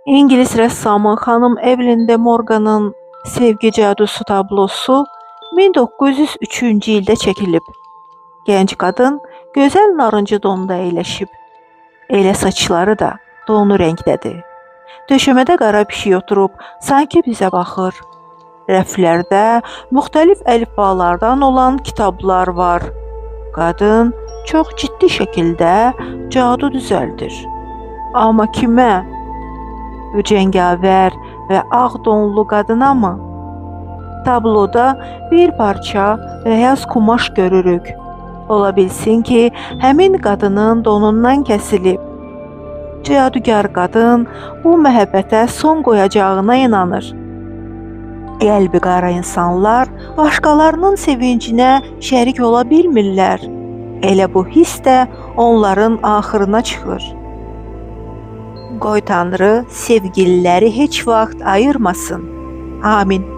İngilis rəssamı xanım Evelyn de Morgan'ın Sevgi cadusu tablosu 1903-cü ildə çəkilib. Gənc qadın gözəl narıncı donda əyləşib. Elə saçları da donu rəngdədir. Döşəmədə qara pişik oturub, sanki bizə baxır. Rəflərdə müxtəlif əlifbalardan olan kitablar var. Qadın çox ciddi şəkildə cadu düzəldir. Amma kimə? Bu cəngavər və ağ donlu qadına mı? Tabloda bir parça beyaz kumaş görürük. Ola bilsin ki, həmin qadının donundan kəsilib. Cadugar qadın bu məhəbbətə son qoyacağına inanır. Qəlbi qara insanlar başqalarının sevincinə şərik ola bilmirlər. Elə bu hiss də onların axırına çıxır. Qoy Tanrı sevgililəri heç vaxt ayırmasın. Amin.